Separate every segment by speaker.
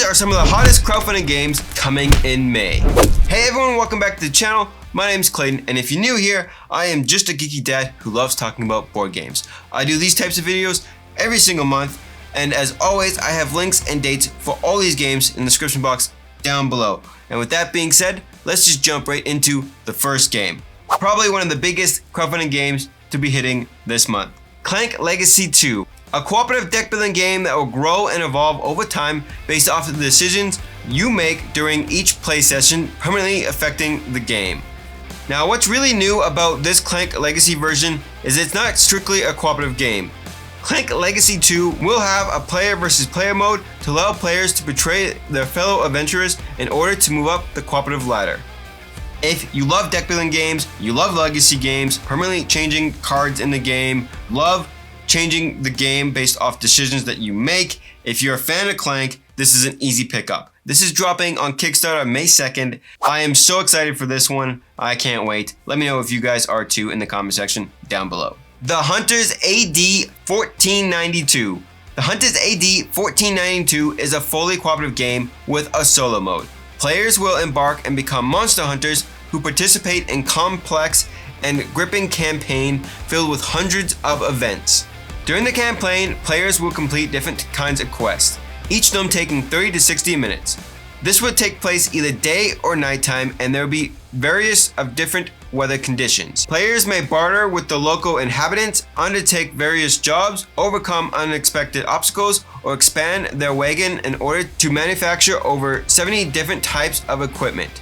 Speaker 1: These are some of the hottest crowdfunding games coming in May. Hey everyone, welcome back to the channel. My name's Clayton, and if you're new here, I am just a geeky dad who loves talking about board games. I do these types of videos every single month, and as always, I have links and dates for all these games in the description box down below. And with that being said, let's just jump right into the first game. Probably one of the biggest crowdfunding games to be hitting this month. Clank Legacy 2. A cooperative deck building game that will grow and evolve over time based off of the decisions you make during each play session, permanently affecting the game. Now, what's really new about this Clank Legacy version is it's not strictly a cooperative game. Clank Legacy 2 will have a player versus player mode to allow players to betray their fellow adventurers in order to move up the cooperative ladder. If you love deck building games, you love legacy games, permanently changing cards in the game, love changing the game based off decisions that you make, if you're a fan of Clank, this is an easy pickup. This is dropping on Kickstarter May 2nd. I am so excited for this one. I can't wait. Let me know if you guys are too in the comment section down below. The Hunters AD 1492. The Hunters AD 1492 is a fully cooperative game with a solo mode. Players will embark and become monster hunters who participate in complex and gripping campaign filled with hundreds of events. During the campaign, players will complete different kinds of quests, each of them taking 30 to 60 minutes. This will take place either day or nighttime, and there will be various of different weather conditions. Players may barter with the local inhabitants, undertake various jobs, overcome unexpected obstacles, or expand their wagon in order to manufacture over 70 different types of equipment.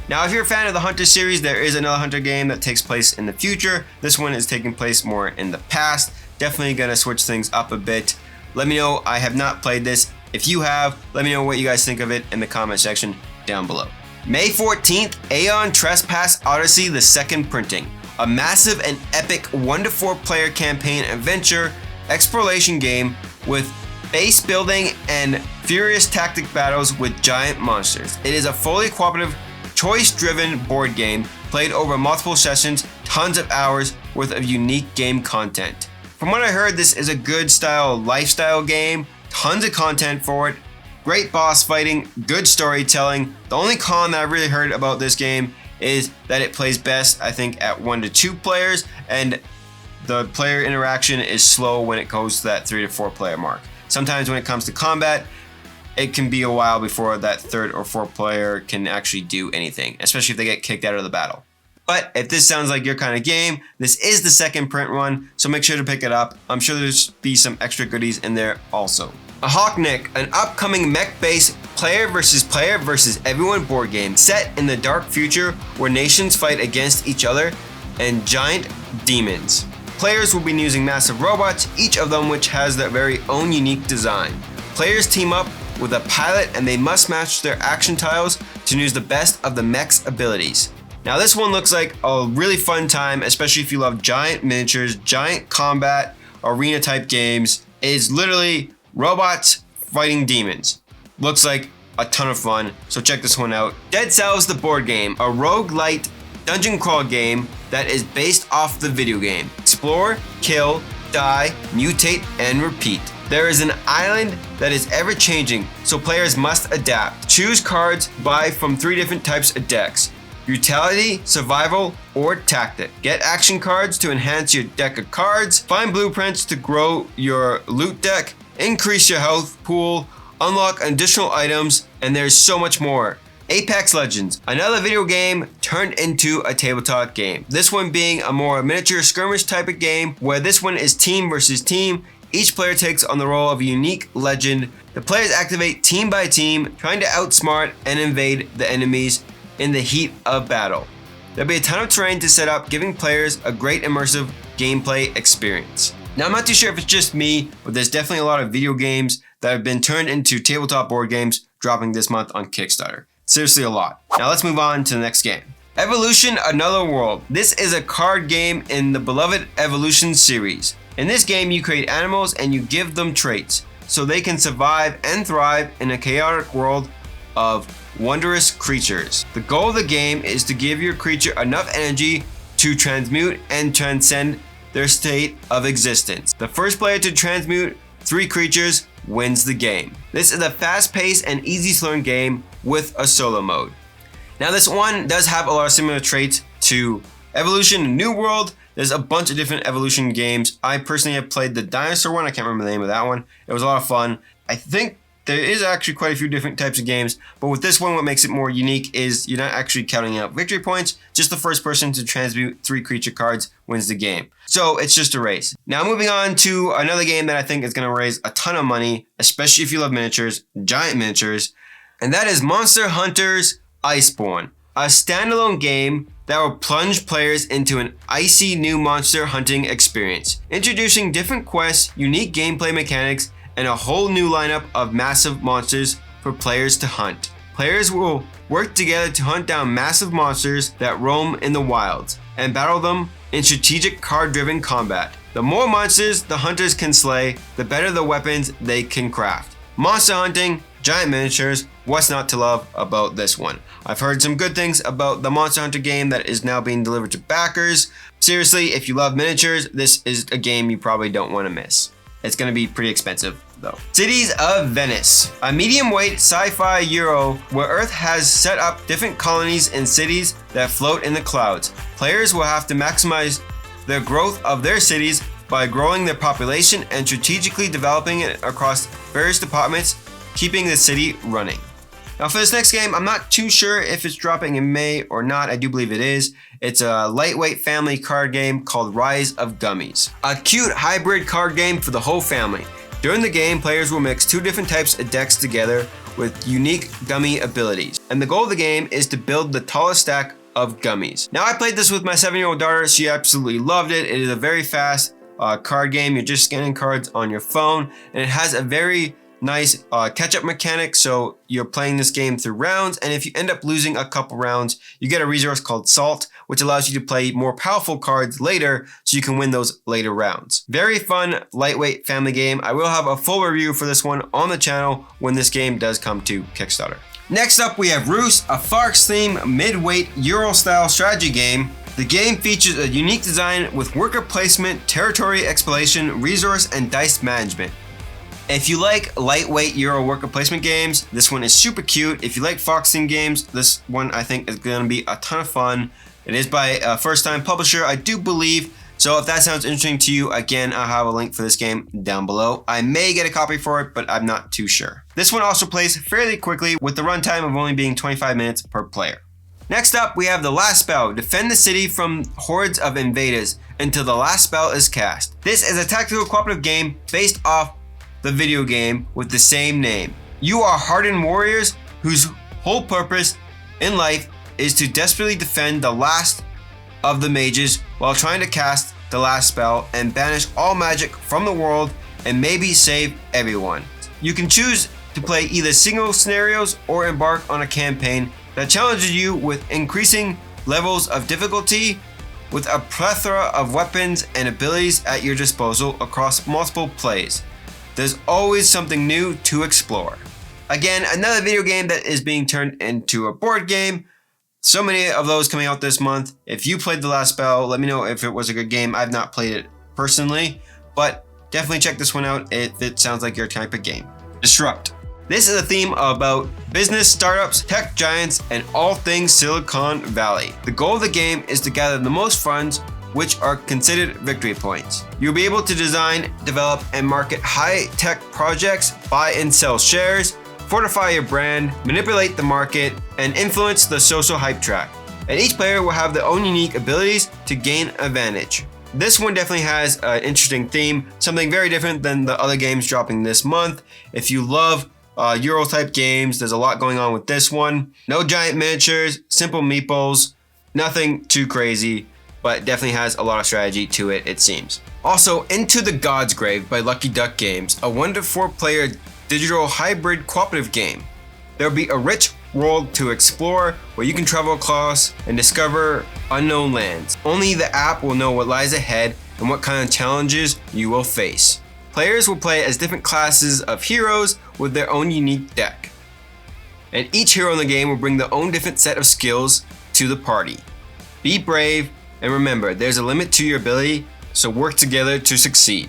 Speaker 1: Now, if you're a fan of the Hunter series, there is another Hunter game that takes place in the future. This one is taking place more in the past. Definitely gonna switch things up a bit. Let me know, I have not played this. If you have, let me know what you guys think of it in the comment section down below. May 14th, Aeon Trespass Odyssey, the second printing. A massive and epic 1 to 4 player campaign adventure exploration game with base building and furious tactic battles with giant monsters. It is a fully cooperative, choice-driven board game played over multiple sessions, tons of hours worth of unique game content. From what I heard, this is a good style lifestyle game, tons of content for it, great boss fighting, good storytelling. The only con that I really heard about this game is that it plays best, I think, at 1 to 2 players, and the player interaction is slow when it goes to that 3 to 4 player mark. Sometimes when it comes to combat, it can be a while before that 3rd or 4th player can actually do anything, especially if they get kicked out of the battle. But if this sounds like your kind of game, this is the second print run, so make sure to pick it up. I'm sure there's be some extra goodies in there also. Ahotnik, an upcoming mech-based player versus everyone board game set in the dark future where nations fight against each other and giant demons. Players will be using massive robots, each of them which has their very own unique design. Players team up with a pilot and they must match their action tiles to use the best of the mech's abilities. Now this one looks like a really fun time, especially if you love giant miniatures, giant combat, arena type games. It is literally robots fighting demons. Looks like a ton of fun, so check this one out. Dead Cells the board game, a roguelite dungeon crawl game that is based off the video game. Explore, kill, die, mutate, and repeat. There is an island that is ever changing, so players must adapt. Choose cards by from 3 different types of decks: Brutality, Survival, or Tactic. Get action cards to enhance your deck of cards, find blueprints to grow your loot deck, increase your health pool, unlock additional items, and there's so much more. Apex Legends, another video game turned into a tabletop game. This one being a more miniature skirmish type of game, where this one is team versus team. Each player takes on the role of a unique legend. The players activate team by team, trying to outsmart and invade the enemies in the heat of battle. There'll be a ton of terrain to set up, giving players a great immersive gameplay experience. Now, I'm not too sure if it's just me, but there's definitely a lot of video games that have been turned into tabletop board games dropping this month on Kickstarter. Seriously, a lot. Now let's move on to the next game. Evolution Another World. This is a card game in the beloved Evolution series. In this game, you create animals and you give them traits so they can survive and thrive in a chaotic world of wondrous creatures. The goal of the game is to give your creature enough energy to transmute and transcend their state of existence. The first player to transmute 3 creatures wins the game. This is a fast-paced and easy-to-learn game with a solo mode. Now this one does have a lot of similar traits to Evolution and New World. There's a bunch of different Evolution games. I personally have played the dinosaur one. I can't remember the name of that one. It was a lot of fun. I think there is actually quite a few different types of games, but with this one, what makes it more unique is you're not actually counting out victory points. Just the first person to transmute 3 creature cards wins the game. So it's just a race. Now moving on to another game that I think is going to raise a ton of money, especially if you love miniatures, giant miniatures, and that is Monster Hunter's Iceborn, a standalone game that will plunge players into an icy new monster hunting experience, introducing different quests, unique gameplay mechanics, and a whole new lineup of massive monsters for players to hunt. Players will work together to hunt down massive monsters that roam in the wilds and battle them in strategic card-driven combat. The more monsters the hunters can slay, the better the weapons they can craft. Monster hunting, giant miniatures, what's not to love about this one? I've heard some good things about the Monster Hunter game that is now being delivered to backers. Seriously, if you love miniatures, this is a game you probably don't want to miss. It's going to be pretty expensive though. Cities of Venice, a medium-weight sci-fi Euro where Earth has set up different colonies and cities that float in the clouds. Players will have to maximize the growth of their cities by growing their population and strategically developing it across various departments, keeping the city running. Now for this next game, I'm not too sure if it's dropping in May or not. I do believe it is. It's a lightweight family card game called Rise of Gummies. A cute hybrid card game for the whole family. During the game, players will mix 2 different types of decks together with unique gummy abilities. And the goal of the game is to build the tallest stack of gummies. Now I played this with my 7-year-old daughter. She absolutely loved it. It is a very fast card game. You're just scanning cards on your phone, and it has a very nice catch-up mechanic, so you're playing this game through rounds, and if you end up losing a couple rounds, you get a resource called Salt, which allows you to play more powerful cards later, so you can win those later rounds. Very fun, lightweight family game. I will have a full review for this one on the channel when this game does come to Kickstarter. Next up, we have Ruse, a Farx-themed mid-weight Euro-style strategy game. The game features a unique design with worker placement, territory exploration, resource, and dice management. If you like lightweight Euro worker placement games, this one is super cute. If you like Farx-themed games, this one I think is going to be a ton of fun. It is by a first-time publisher, I do believe. So if that sounds interesting to you, again, I'll have a link for this game down below. I may get a copy for it, but I'm not too sure. This one also plays fairly quickly with the runtime of only being 25 minutes per player. Next up, we have the last spell. Defend the city from hordes of invaders until the last spell is cast. This is a tactical cooperative game based off the video game with the same name. You are hardened warriors whose whole purpose in life is to desperately defend the last of the mages while trying to cast the last spell and banish all magic from the world and maybe save everyone. You can choose to play either single scenarios or embark on a campaign that challenges you with increasing levels of difficulty with a plethora of weapons and abilities at your disposal across multiple plays. There's always something new to explore. Again, another video game that is being turned into a board game. So many of those coming out this month. If you played The Last Spell, let me know if it was a good game. I've not played it personally, but definitely check this one out if it sounds like your type of game. Disrupt. This is a theme about business, startups, tech giants, and all things Silicon Valley. The goal of the game is to gather the most funds, which are considered victory points. You'll be able to design, develop, and market high-tech projects, buy and sell shares, fortify your brand, manipulate the market, and influence the social hype track. And each player will have their own unique abilities to gain advantage. This one definitely has an interesting theme, something very different than the other games dropping this month. If you love Euro-type games, there's a lot going on with this one. No giant miniatures, simple meeples, nothing too crazy, but definitely has a lot of strategy to it, it seems. Also, Into the Godgrave by Lucky Duck Games, a 1 to 4 player digital hybrid cooperative game. There'll be a rich world to explore where you can travel across and discover unknown lands. Only the app will know what lies ahead and what kind of challenges you will face. Players will play as different classes of heroes with their own unique deck. And each hero in the game will bring their own different set of skills to the party. Be brave, and remember, there's a limit to your ability, so work together to succeed.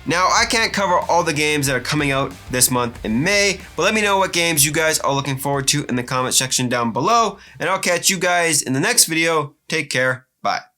Speaker 1: Now, I can't cover all the games that are coming out this month in May, but let me know what games you guys are looking forward to in the comment section down below, and I'll catch you guys in the next video. Take care. Bye.